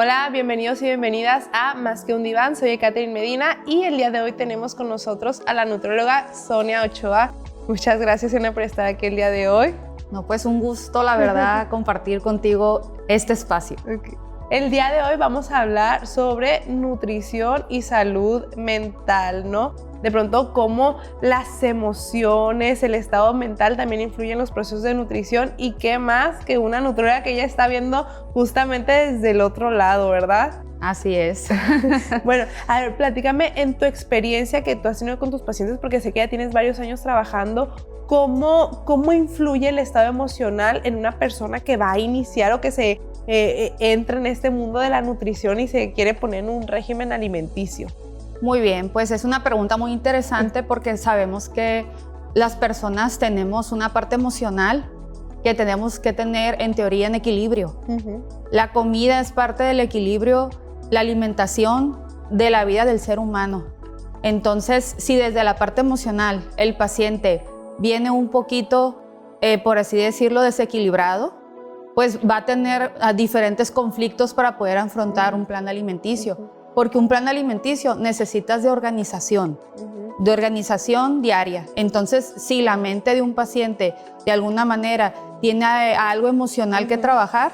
Hola, bienvenidos y bienvenidas a Más que un diván. Soy Catherine Medina y el día de hoy tenemos con nosotros a la nutrióloga Sonia Ochoa. Muchas gracias, Sonia, por estar aquí el día de hoy. No, pues un gusto, la verdad, compartir contigo este espacio. Okay. El día de hoy vamos a hablar sobre nutrición y salud mental, ¿no? De pronto, cómo las emociones, el estado mental también influyen en los procesos de nutrición y qué más que una nutrióloga que ella está viendo justamente desde el otro lado, ¿verdad? Así es. Bueno, a ver, platícame en tu experiencia que tú has tenido con tus pacientes, porque sé que ya tienes varios años trabajando, ¿cómo influye el estado emocional en una persona que va a iniciar o que se entra en este mundo de la nutrición y se quiere poner en un régimen alimenticio? Muy bien, pues es una pregunta muy interesante porque sabemos que las personas tenemos una parte emocional que tenemos que tener en teoría en equilibrio. La comida es parte del equilibrio, la alimentación de la vida del ser humano. Entonces, si desde la parte emocional el paciente viene un poquito, por así decirlo, desequilibrado, pues va a tener diferentes conflictos para poder afrontar un plan alimenticio. Porque un plan alimenticio necesitas de organización diaria. Entonces, si la mente de un paciente de alguna manera tiene algo emocional que trabajar,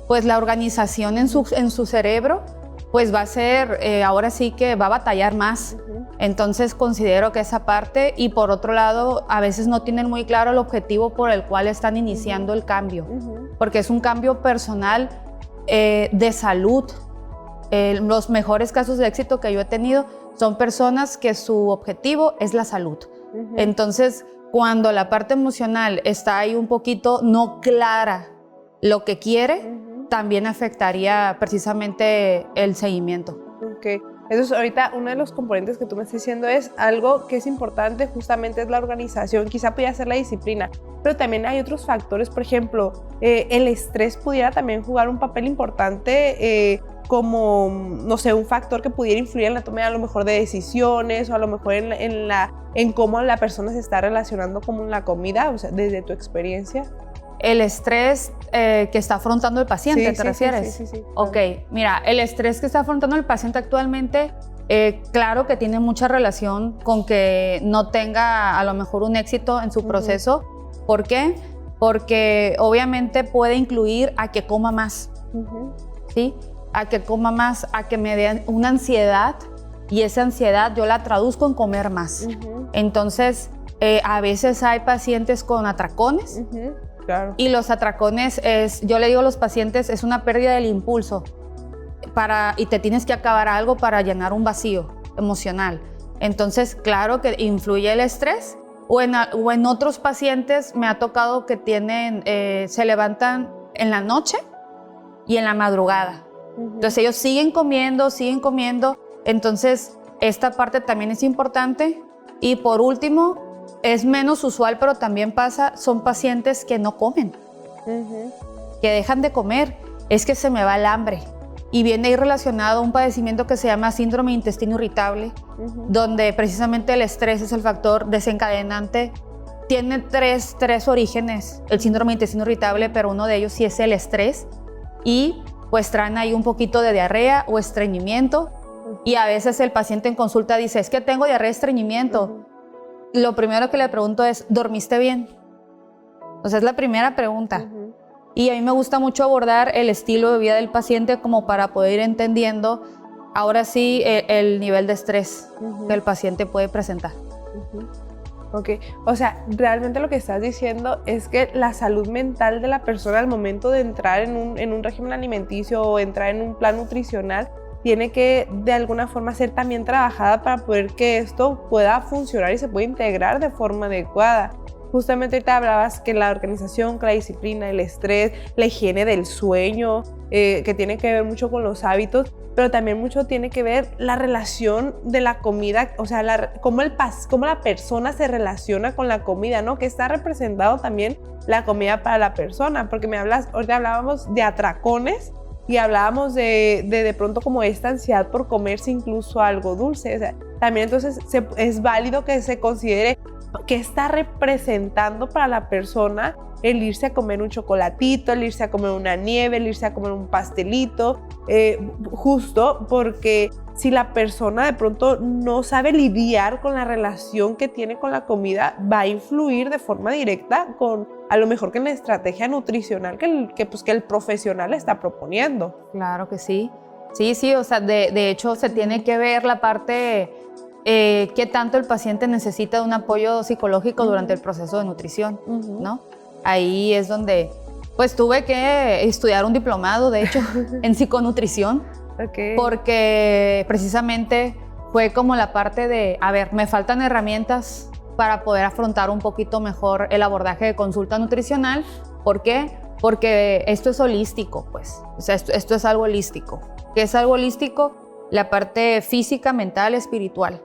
pues la organización en su cerebro pues va a ser, ahora sí que va a batallar más. Entonces considero que esa parte, y por otro lado, a veces no tienen muy claro el objetivo por el cual están iniciando el cambio, porque es un cambio personal de salud. Los mejores casos de éxito que yo he tenido son personas que su objetivo es la salud. Entonces, cuando la parte emocional está ahí un poquito no clara lo que quiere, también afectaría precisamente el seguimiento. Okay. Entonces, ahorita uno de los componentes que tú me estás diciendo es algo que es importante, justamente es la organización, quizá pudiera ser la disciplina, pero también hay otros factores, por ejemplo, el estrés pudiera también jugar un papel importante, como, no sé, un factor que pudiera influir en la toma a lo mejor de decisiones o a lo mejor en cómo la persona se está relacionando con la comida, o sea, desde tu experiencia. El estrés que está afrontando el paciente, ¿te refieres? Sí. Ok, mira, el estrés que está afrontando el paciente actualmente, claro que tiene mucha relación con que no tenga a lo mejor un éxito en su proceso. ¿Por qué? Porque obviamente puede incluir a que coma más, ¿sí? A que coma más, a que me dé una ansiedad, y esa ansiedad yo la traduzco en comer más. Entonces, a veces hay pacientes con atracones. Claro. Y los atracones yo le digo a los pacientes, es una pérdida del impulso y te tienes que acabar algo para llenar un vacío emocional. Entonces, claro que influye el estrés, o en otros pacientes me ha tocado que se levantan en la noche y en la madrugada. Entonces ellos siguen comiendo. Entonces, esta parte también es importante. Y por último, es menos usual, pero también pasa, son pacientes que no comen, que dejan de comer. Es que se me va el hambre. Y viene ahí relacionado a un padecimiento que se llama síndrome de intestino irritable, donde precisamente el estrés es el factor desencadenante. Tiene tres orígenes el síndrome de intestino irritable, pero uno de ellos sí es el estrés. Y pues traen ahí un poquito de diarrea o estreñimiento. Y a veces el paciente en consulta dice, es que tengo diarrea y estreñimiento. Lo primero que le pregunto es, ¿dormiste bien? O sea, es la primera pregunta. Y a mí me gusta mucho abordar el estilo de vida del paciente como para poder ir entendiendo, ahora sí, el nivel de estrés que el paciente puede presentar. Ok, o sea, realmente lo que estás diciendo es que la salud mental de la persona al momento de entrar en un régimen alimenticio o entrar en un plan nutricional tiene que de alguna forma ser también trabajada para poder que esto pueda funcionar y se pueda integrar de forma adecuada. Justamente ahorita hablabas que la organización, que la disciplina, el estrés, la higiene del sueño, que tiene que ver mucho con los hábitos, pero también mucho tiene que ver la relación de la comida, o sea, cómo la persona se relaciona con la comida, ¿no? Que está representado también la comida para la persona, porque ahorita hablábamos de atracones, y hablábamos de pronto como esta ansiedad por comerse incluso algo dulce. O sea, también entonces es válido que se considere qué está representando para la persona el irse a comer un chocolatito, el irse a comer una nieve, el irse a comer un pastelito, justo porque si la persona de pronto no sabe lidiar con la relación que tiene con la comida, va a influir de forma directa con a lo mejor que en la estrategia nutricional que el profesional está proponiendo. Claro que sí. Sí, o sea, de hecho se tiene que ver la parte qué tanto el paciente necesita de un apoyo psicológico durante el proceso de nutrición, ¿no? Ahí es donde, pues tuve que estudiar un diplomado, de hecho, en psiconutrición, porque precisamente fue como la parte de, a ver, me faltan herramientas para poder afrontar un poquito mejor el abordaje de consulta nutricional. ¿Por qué? Porque esto es holístico, pues, o sea, esto es algo holístico. ¿Qué es algo holístico? La parte física, mental, espiritual.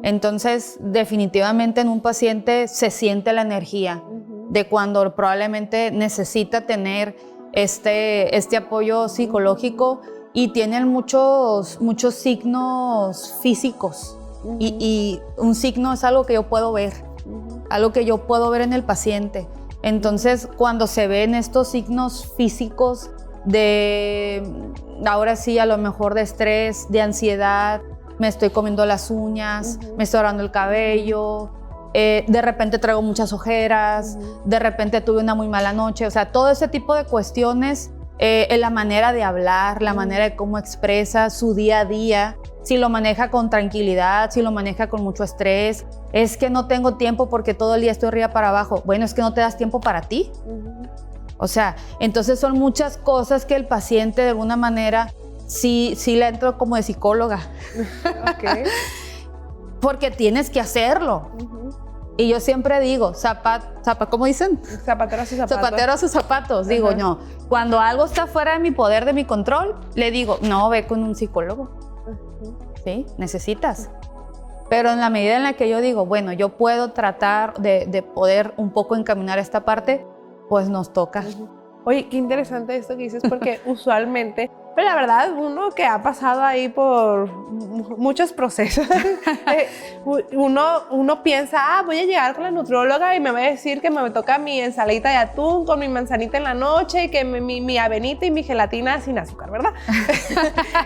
Entonces, definitivamente en un paciente se siente la energía de cuando probablemente necesita tener este apoyo psicológico y tienen muchos signos físicos. Y un signo es algo que yo puedo ver, algo que yo puedo ver en el paciente. Entonces, cuando se ven estos signos físicos de, ahora sí, a lo mejor de estrés, de ansiedad, me estoy comiendo las uñas, me estoy agarrando el cabello, de repente traigo muchas ojeras, de repente tuve una muy mala noche, o sea, todo ese tipo de cuestiones, la manera de hablar, la manera de cómo expresa su día a día, si lo maneja con tranquilidad, si lo maneja con mucho estrés, es que no tengo tiempo porque todo el día estoy arriba para abajo. Bueno, es que no te das tiempo para ti. O sea, entonces son muchas cosas que el paciente de alguna manera sí le entro como de psicóloga. Porque tienes que hacerlo. Y yo siempre digo, ¿cómo dicen? Zapatero a sus zapatos. Zapatero a sus zapatos. Digo, no, cuando algo está fuera de mi poder, de mi control, le digo, no, ve con un psicólogo. Sí, necesitas. Pero en la medida en la que yo digo, bueno, yo puedo tratar de poder un poco encaminar esta parte, pues nos toca. Oye, qué interesante esto que dices, porque usualmente, pero la verdad, uno que ha pasado ahí por muchos procesos, uno piensa, voy a llegar con la nutrióloga y me va a decir que me toca mi ensaladita de atún con mi manzanita en la noche y que mi avenita y mi gelatina sin azúcar, ¿verdad?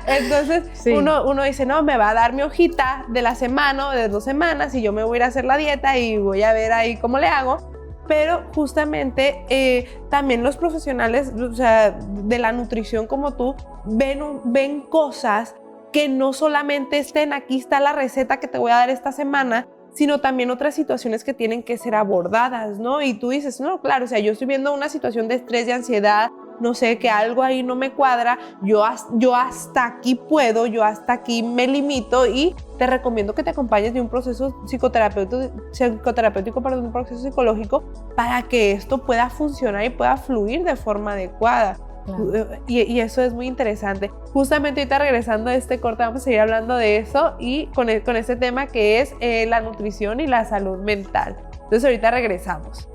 Entonces, sí. uno dice, no, me va a dar mi hojita de la semana o de 2 semanas y yo me voy a ir a hacer la dieta y voy a ver ahí cómo le hago. Pero justamente también los profesionales, o sea, de la nutrición como tú, ven cosas que no solamente estén, aquí está la receta que te voy a dar esta semana, sino también otras situaciones que tienen que ser abordadas, ¿no? Y tú dices, no, claro, o sea, yo estoy viendo una situación de estrés, de ansiedad, no sé, que algo ahí no me cuadra, yo hasta aquí puedo, yo hasta aquí me limito y te recomiendo que te acompañes de un proceso psicoterapéutico, un proceso psicológico para que esto pueda funcionar y pueda fluir de forma adecuada. Claro. Y eso es muy interesante. Justamente ahorita regresando a este corte vamos a seguir hablando de eso y con este tema que es la nutrición y la salud mental. Entonces ahorita regresamos.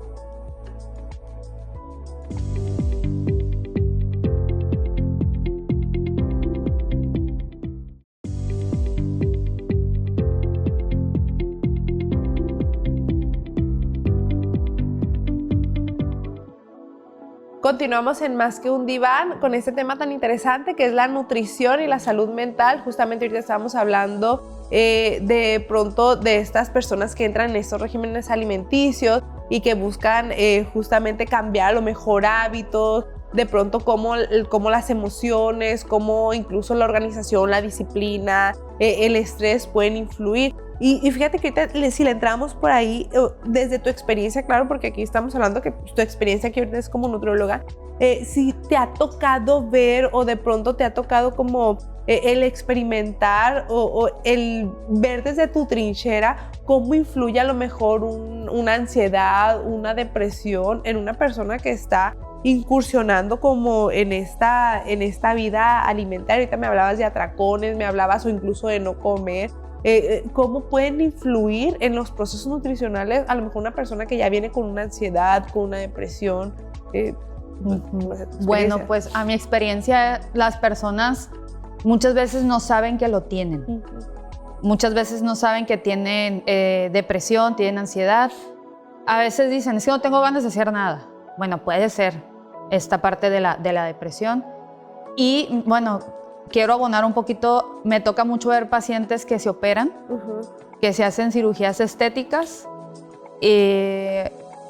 Continuamos en Más que un diván con este tema tan interesante que es la nutrición y la salud mental. Justamente ahorita estábamos hablando de pronto de estas personas que entran en estos regímenes alimenticios y que buscan justamente cambiar a lo mejor hábitos, de pronto cómo las emociones, cómo incluso la organización, la disciplina, el estrés pueden influir. Y fíjate que ahorita, si le entramos por ahí, desde tu experiencia, claro, porque aquí estamos hablando que tu experiencia aquí ahorita es como nutrióloga, si te ha tocado ver o de pronto te ha tocado como el experimentar o el ver desde tu trinchera cómo influye a lo mejor una ansiedad, una depresión en una persona que está incursionando como en esta vida alimentaria. Ahorita me hablabas de atracones, me hablabas o incluso de no comer. ¿Cómo pueden influir en los procesos nutricionales a lo mejor una persona que ya viene con una ansiedad, con una depresión? Bueno, pues a mi experiencia, las personas muchas veces no saben que lo tienen. muchas veces no saben que tienen depresión, tienen ansiedad. A veces dicen, es que no tengo ganas de hacer nada. Bueno, puede ser esta parte de la depresión. Y bueno, quiero abonar un poquito, me toca mucho ver pacientes que se operan, que se hacen cirugías estéticas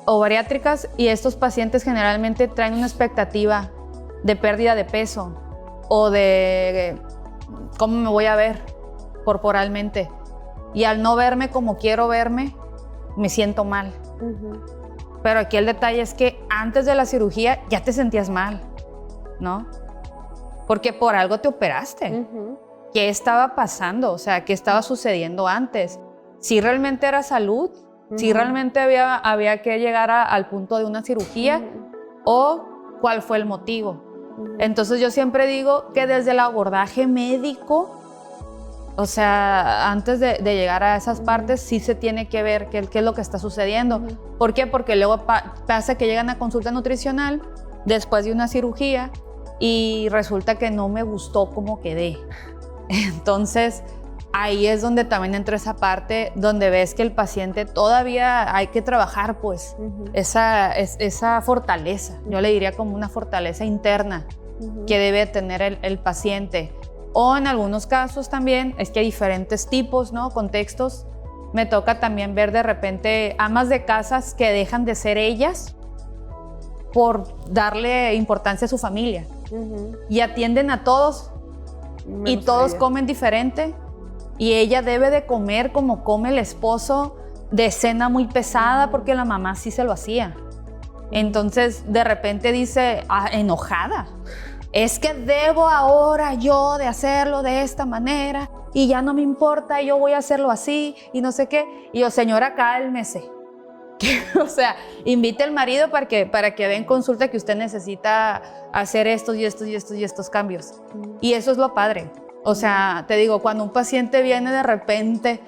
o bariátricas, y estos pacientes generalmente traen una expectativa de pérdida de peso o de cómo me voy a ver corporalmente. Y al no verme como quiero verme, me siento mal. Pero aquí el detalle es que antes de la cirugía ya te sentías mal, ¿no? Porque por algo te operaste. ¿Qué estaba pasando? O sea, ¿qué estaba sucediendo antes? Si realmente era salud, si realmente había que llegar al punto de una cirugía, o cuál fue el motivo. Entonces yo siempre digo que desde el abordaje médico, o sea, antes de llegar a esas partes, sí se tiene que ver qué es lo que está sucediendo. ¿Por qué? Porque luego pasa que llegan a consulta nutricional después de una cirugía y resulta que no me gustó cómo quedé. Entonces, ahí es donde también entra esa parte donde ves que el paciente todavía hay que trabajar, pues, esa fortaleza. Yo le diría como una fortaleza interna que debe tener el paciente. O en algunos casos también, es que hay diferentes tipos, ¿no? Contextos. Me toca también ver de repente amas de casas que dejan de ser ellas por darle importancia a su familia. Y atienden a todos y todos comen diferente, y ella debe de comer como come el esposo, de cena muy pesada, porque la mamá sí se lo hacía. Entonces de repente dice, enojada, es que debo ahora yo de hacerlo de esta manera y ya no me importa, yo voy a hacerlo así y no sé qué. Y yo, señora, cálmese. O sea, invite al marido para que vea en consulta que usted necesita hacer estos y estos cambios. Y eso es lo padre. O sea, te digo, cuando un paciente viene de repente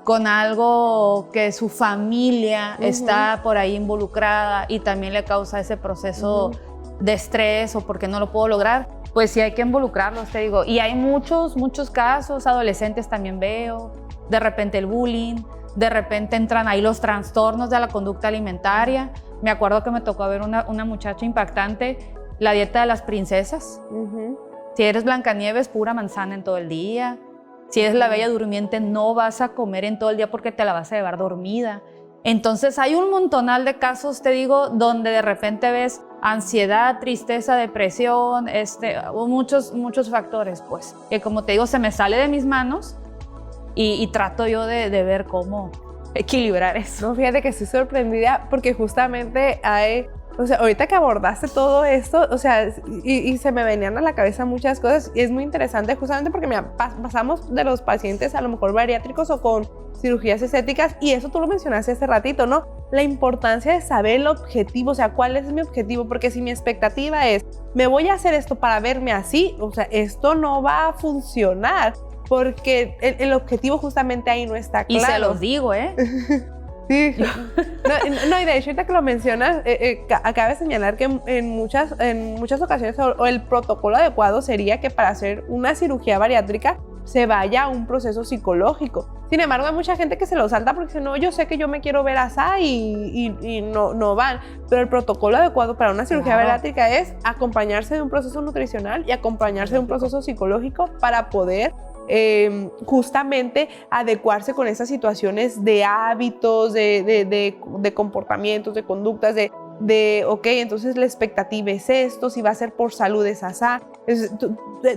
con algo que su familia está por ahí involucrada y también le causa ese proceso de estrés o porque no lo puedo lograr, pues sí hay que involucrarlos, te digo. Y hay muchos casos, adolescentes también veo, de repente el bullying, de repente entran ahí los trastornos de la conducta alimentaria. Me acuerdo que me tocó ver una muchacha impactante, la dieta de las princesas. Si eres Blancanieves, pura manzana en todo el día. Si eres la Bella Durmiente, no vas a comer en todo el día porque te la vas a llevar dormida. Entonces hay un montonal de casos, te digo, donde de repente ves ansiedad, tristeza, depresión, muchos factores, pues, que como te digo, se me sale de mis manos. Y trato yo de ver cómo equilibrar eso. No, fíjate que estoy sorprendida porque justamente o sea, ahorita que abordaste todo esto, o sea, y se me venían a la cabeza muchas cosas, y es muy interesante justamente porque mira, pasamos de los pacientes a lo mejor bariátricos o con cirugías estéticas, y eso tú lo mencionaste hace ratito, ¿no? La importancia de saber el objetivo, o sea, cuál es mi objetivo, porque si mi expectativa es, me voy a hacer esto para verme así, o sea, esto no va a funcionar. Porque el objetivo justamente ahí no está claro. Y se los digo, ¿eh? Sí. No, y de hecho, ahorita que lo mencionas, acaba de señalar que en muchas ocasiones o el protocolo adecuado sería que para hacer una cirugía bariátrica se vaya a un proceso psicológico. Sin embargo, hay mucha gente que se lo salta porque dice, no, yo sé que yo me quiero ver así y no van. Pero el protocolo adecuado para una cirugía bariátrica es acompañarse de un proceso nutricional y acompañarse de un proceso psicológico para poder justamente adecuarse con esas situaciones de hábitos, de comportamientos, de conductas, ok, entonces la expectativa es esto, si va a ser por salud es asá.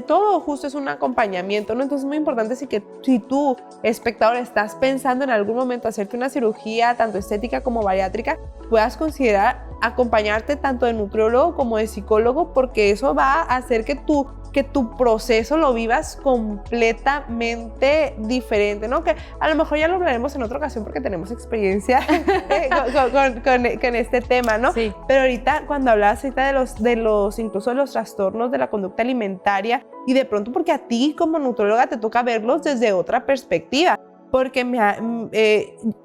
Todo justo es un acompañamiento, ¿no? Entonces es muy importante si tú, espectador, estás pensando en algún momento hacerte una cirugía, tanto estética como bariátrica, puedas considerar acompañarte tanto de nutriólogo como de psicólogo, porque eso va a hacer que tu proceso lo vivas completamente diferente, ¿no? Que a lo mejor ya lo hablaremos en otra ocasión porque tenemos experiencia con este tema, ¿no? Sí. Pero ahorita, cuando hablabas ahorita incluso de los trastornos de la conducta alimentaria, y de pronto porque a ti como nutrióloga te toca verlos desde otra perspectiva, porque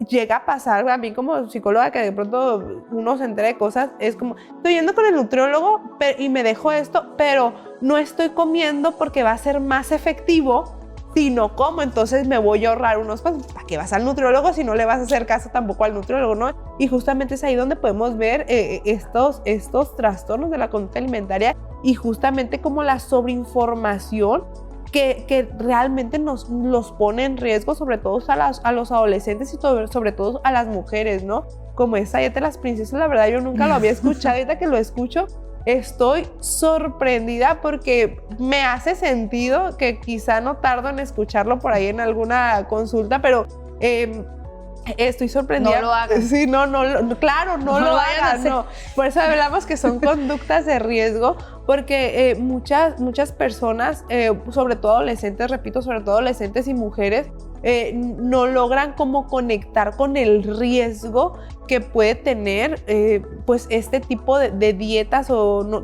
llega a pasar a mí como psicóloga que de pronto uno se entera de cosas, es como, estoy yendo con el nutriólogo y me dejo esto, pero no estoy comiendo porque va a ser más efectivo sino cómo. Entonces me voy a ahorrar unos pasos. ¿Para qué vas al nutriólogo si no le vas a hacer caso tampoco al nutriólogo, no? Y justamente es ahí donde podemos ver estos trastornos de la conducta alimentaria y justamente como la sobreinformación que realmente los pone en riesgo, sobre todo a los adolescentes y sobre todo a las mujeres, ¿no? Como esa dieta de las princesas, la verdad yo nunca lo había escuchado, ahorita que lo escucho estoy sorprendida porque me hace sentido, que quizá no tardo en escucharlo por ahí en alguna consulta, pero estoy sorprendida. No lo hagan. Sí, claro, no lo hagan, no. Por eso hablamos que son conductas de riesgo, porque muchas personas, sobre todo adolescentes, repito, sobre todo adolescentes y mujeres, no logran como conectar con el riesgo que puede tener pues este tipo de dietas,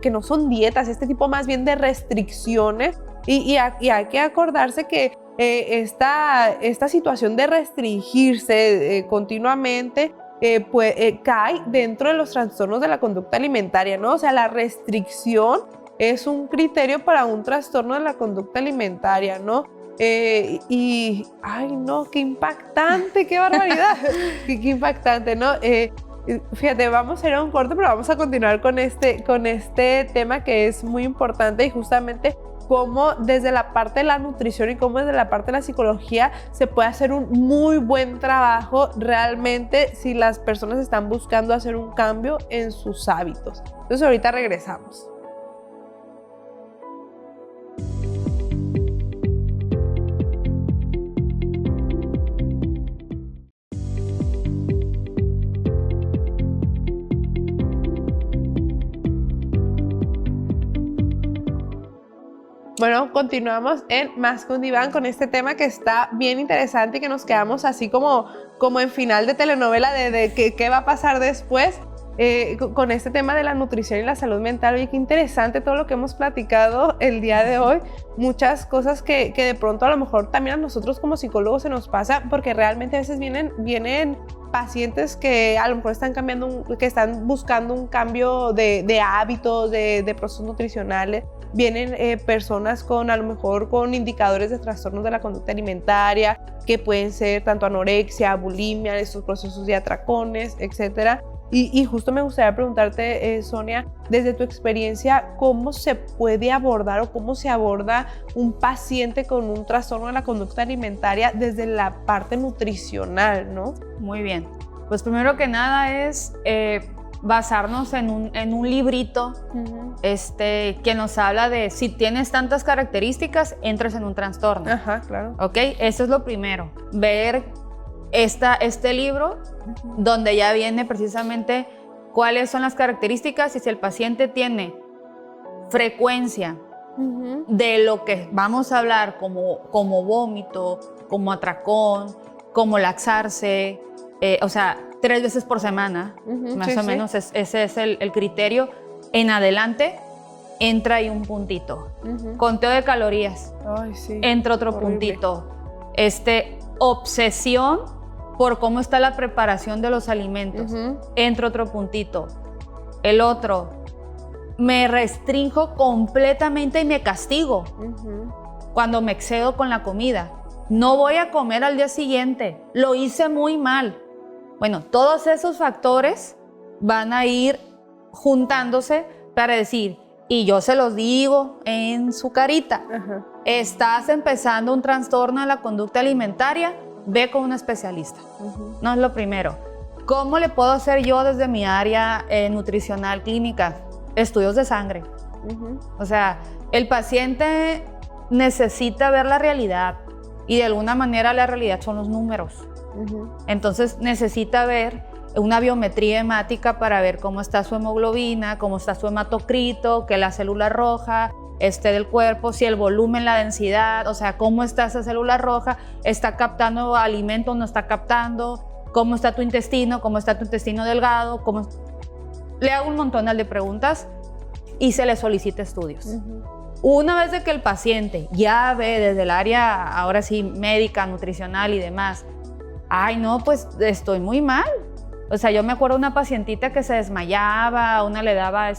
que no son dietas, este tipo más bien de restricciones, y hay que acordarse que esta situación de restringirse continuamente cae dentro de los trastornos de la conducta alimentaria, ¿no? O sea, la restricción es un criterio para un trastorno de la conducta alimentaria, ¿no? Y, ay, no, qué impactante, qué barbaridad, qué impactante, ¿no? Fíjate, vamos a ir a un corte, pero vamos a continuar con este tema que es muy importante, y justamente cómo desde la parte de la nutrición y cómo desde la parte de la psicología se puede hacer un muy buen trabajo realmente si las personas están buscando hacer un cambio en sus hábitos. Entonces ahorita regresamos. Bueno, continuamos en Más que un diván con este tema que está bien interesante y que nos quedamos así como en final de telenovela de qué va a pasar después con este tema de la nutrición y la salud mental. Oye, qué interesante todo lo que hemos platicado el día de hoy. Muchas cosas que de pronto a lo mejor también a nosotros como psicólogos se nos pasa, porque realmente a veces vienen pacientes que a lo mejor que están buscando un cambio de hábitos, de procesos nutricionales. Vienen personas a lo mejor con indicadores de trastornos de la conducta alimentaria, que pueden ser tanto anorexia, bulimia, estos procesos de atracones, etcétera. Y justo me gustaría preguntarte, Sonia, desde tu experiencia, ¿cómo se puede abordar o cómo se aborda un paciente con un trastorno de la conducta alimentaria desde la parte nutricional, ¿no? Muy bien. Pues primero que nada es basarnos en un librito que nos habla de si tienes tantas características, entras en un trastorno. Ajá, claro. ¿Ok? Eso es lo primero. Ver este libro donde ya viene precisamente cuáles son las características y si el paciente tiene frecuencia de lo que vamos a hablar como vómito, como atracón, como laxarse, o sea, 3 veces por semana, más o menos ese es el criterio. En adelante entra ahí un puntito. Conteo de calorías. Ay, sí. Entra otro Horrible. puntito. Obsesión por cómo está la preparación de los alimentos. Entra otro puntito. El otro, me restrinjo completamente y me castigo cuando me excedo con la comida. No voy a comer al día siguiente. Lo hice muy mal. Bueno, todos esos factores van a ir juntándose para decir, y yo se los digo en su carita, estás empezando un trastorno de la conducta alimentaria, ve con un especialista. No es lo primero. ¿Cómo le puedo hacer yo desde mi área nutricional clínica? Estudios de sangre. O sea, el paciente necesita ver la realidad y de alguna manera la realidad son los números. Entonces necesita ver una biometría hemática para ver cómo está su hemoglobina, cómo está su hematocrito, que la célula roja del cuerpo, si el volumen, la densidad, o sea, cómo está esa célula roja, está captando alimento o no está captando, cómo está tu intestino delgado, le hago un montón de preguntas y se le solicita estudios. Una vez de que el paciente ya ve desde el área, ahora sí, médica, nutricional y demás, ay no, pues estoy muy mal. O sea, yo me acuerdo de una pacientita que se desmayaba, una le daba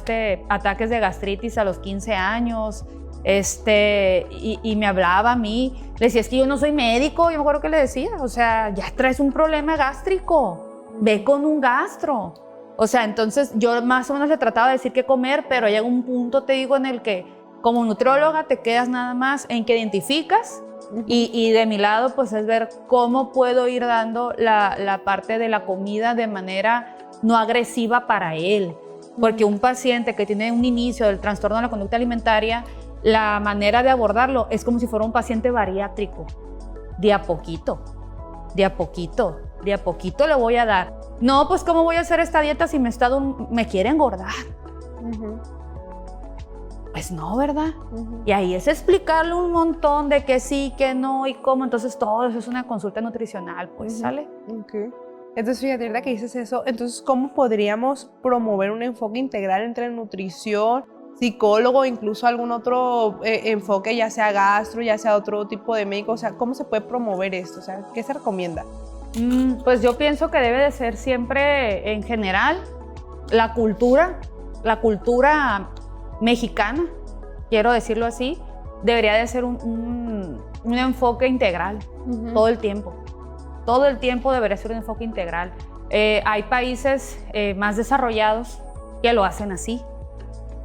ataques de gastritis a los 15 años, y me hablaba a mí, le decía, es que yo no soy médico, yo me acuerdo que le decía, o sea, ya traes un problema gástrico, ve con un gastro. O sea, entonces yo más o menos le trataba de decir qué comer, pero llega un punto, te digo, en el que como nutrióloga te quedas nada más en que identificas y de mi lado pues es ver cómo puedo ir dando la parte de la comida de manera no agresiva para él. Porque un paciente que tiene un inicio del trastorno de la conducta alimentaria, la manera de abordarlo es como si fuera un paciente bariátrico. De a poquito, de a poquito, de a poquito le voy a dar. No, pues ¿cómo voy a hacer esta dieta si me quiere engordar? Pues no, ¿verdad? Y ahí es explicarle un montón de que sí, que no y cómo. Entonces todo eso es una consulta nutricional, pues, ¿sale? Okay. Entonces, fíjate, ahorita que dices eso, entonces, ¿cómo podríamos promover un enfoque integral entre nutrición, psicólogo, incluso algún otro enfoque, ya sea gastro, ya sea otro tipo de médico? O sea, ¿cómo se puede promover esto? O sea, ¿qué se recomienda? Pues yo pienso que debe de ser siempre, en general, la cultura mexicana, quiero decirlo así, debería de ser un enfoque integral todo el tiempo. Todo el tiempo debería ser un enfoque integral. Hay países más desarrollados que lo hacen así.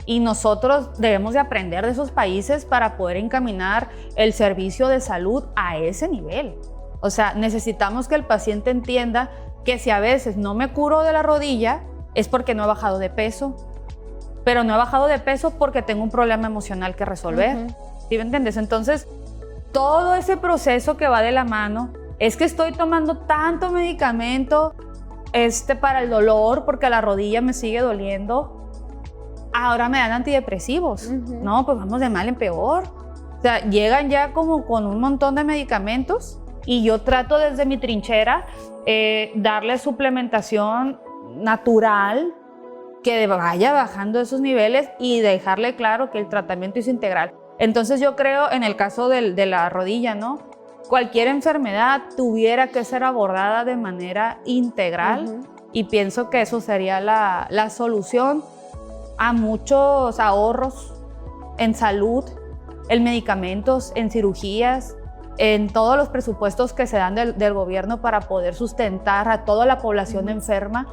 Y nosotros debemos de aprender de esos países para poder encaminar el servicio de salud a ese nivel. O sea, necesitamos que el paciente entienda que si a veces no me curo de la rodilla es porque no he bajado de peso, pero no he bajado de peso porque tengo un problema emocional que resolver. ¿Sí me entiendes? Entonces, todo ese proceso que va de la mano es que estoy tomando tanto medicamento para el dolor porque la rodilla me sigue doliendo. Ahora me dan antidepresivos. No, pues vamos de mal en peor. O sea, llegan ya como con un montón de medicamentos y yo trato desde mi trinchera darle suplementación natural que vaya bajando esos niveles y dejarle claro que el tratamiento es integral. Entonces yo creo en el caso de la rodilla, ¿no? Cualquier enfermedad tuviera que ser abordada de manera integral y pienso que eso sería la solución a muchos ahorros en salud, en medicamentos, en cirugías, en todos los presupuestos que se dan del gobierno para poder sustentar a toda la población enferma.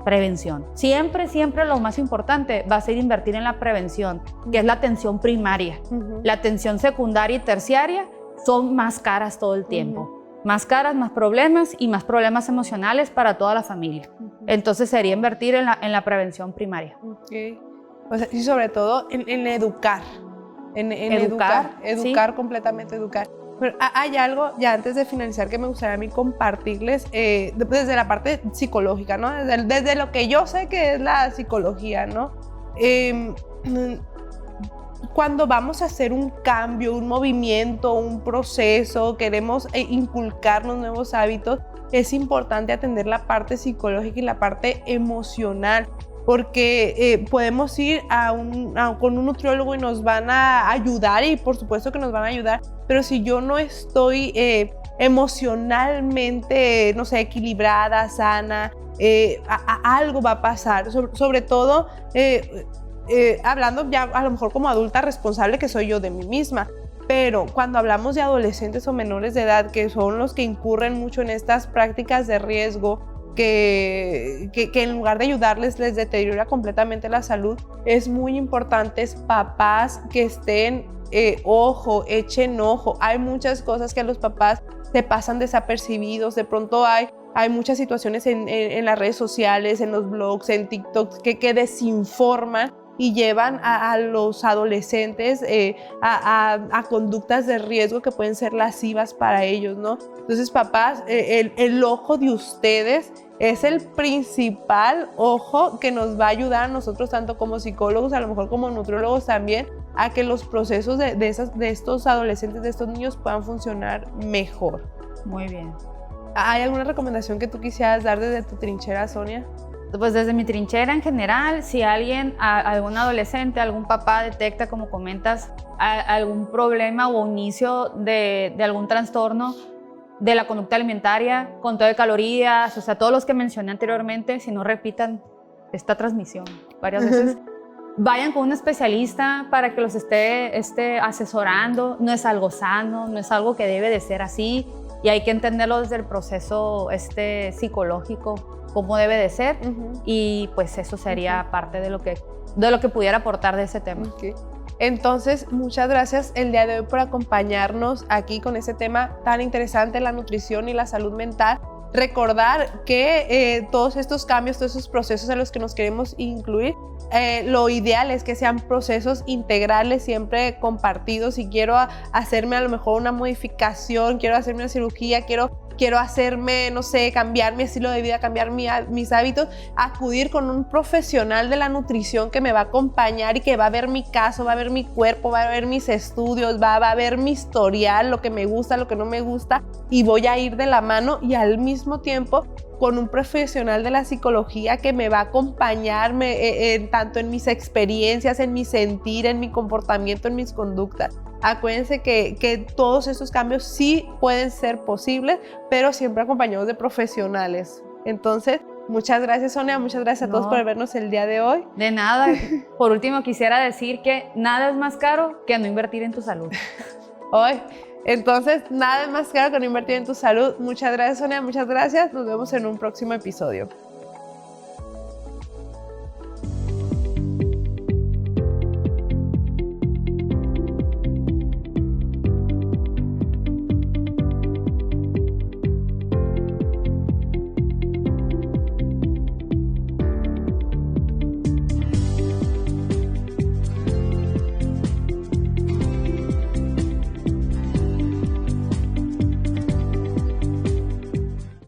Prevención. Siempre, siempre lo más importante va a ser invertir en la prevención, que es la atención primaria. La atención secundaria y terciaria son más caras todo el tiempo. Más caras, más problemas y más problemas emocionales para toda la familia. Entonces sería invertir en la prevención primaria. Okay. O sea, y sobre todo en educar. En educar ¿sí? Completamente educar. Pero hay algo, ya antes de finalizar, que me gustaría a mí compartirles desde la parte psicológica, ¿no? Desde lo que yo sé que es la psicología, ¿no? Cuando vamos a hacer un cambio, un movimiento, un proceso, queremos inculcarnos nuevos hábitos, es importante atender la parte psicológica y la parte emocional, porque podemos ir con un nutriólogo y nos van a ayudar, y por supuesto que nos van a ayudar, pero si yo no estoy emocionalmente, no sé, equilibrada, sana, algo va a pasar, sobre todo hablando ya a lo mejor como adulta responsable que soy yo de mí misma. Pero cuando hablamos de adolescentes o menores de edad, que son los que incurren mucho en estas prácticas de riesgo, que en lugar de ayudarles les deteriora completamente la salud, es muy importante papás que estén echen ojo. Hay muchas cosas que los papás se pasan desapercibidos. De pronto hay muchas situaciones en las redes sociales, en los blogs, en TikTok, que desinforman y llevan a los adolescentes a conductas de riesgo que pueden ser lascivas para ellos, ¿no? Entonces, papás, el ojo de ustedes es el principal ojo que nos va a ayudar a nosotros, tanto como psicólogos, a lo mejor como nutriólogos también, a que los procesos de estos adolescentes, de estos niños, puedan funcionar mejor. Muy bien. ¿Hay alguna recomendación que tú quisieras dar desde tu trinchera, Sonia? Pues desde mi trinchera en general, si algún adolescente, algún papá detecta, como comentas, algún problema o inicio de algún trastorno de la conducta alimentaria, conteo de calorías, o sea, todos los que mencioné anteriormente, si no repitan esta transmisión varias veces, vayan con un especialista para que los esté asesorando. No es algo sano, no es algo que debe de ser así, y hay que entenderlo desde el proceso psicológico, cómo debe de ser, y pues eso sería parte de lo que pudiera aportar de ese tema. Okay. Entonces, muchas gracias el día de hoy por acompañarnos aquí con este tema tan interesante, la nutrición y la salud mental. Recordar que todos estos cambios, todos esos procesos a los que nos queremos incluir, lo ideal es que sean procesos integrales, siempre compartidos. Si quiero hacerme a lo mejor una modificación, quiero hacerme una cirugía, quiero hacerme, no sé, cambiar mi estilo de vida, cambiar mis hábitos, acudir con un profesional de la nutrición que me va a acompañar y que va a ver mi caso, va a ver mi cuerpo, va a ver mis estudios, va a ver mi historial, lo que me gusta, lo que no me gusta, y voy a ir de la mano, y al mismo tiempo con un profesional de la psicología que me va a acompañar tanto en mis experiencias, en mi sentir, en mi comportamiento, en mis conductas. Acuérdense que todos estos cambios sí pueden ser posibles, pero siempre acompañados de profesionales. Entonces, muchas gracias, Sonia, muchas gracias a todos por vernos el día de hoy. De nada. Por último, quisiera decir que nada es más caro que no invertir en tu salud. Hoy. Entonces, nada es más caro que no invertir en tu salud. Muchas gracias, Sonia, muchas gracias. Nos vemos en un próximo episodio.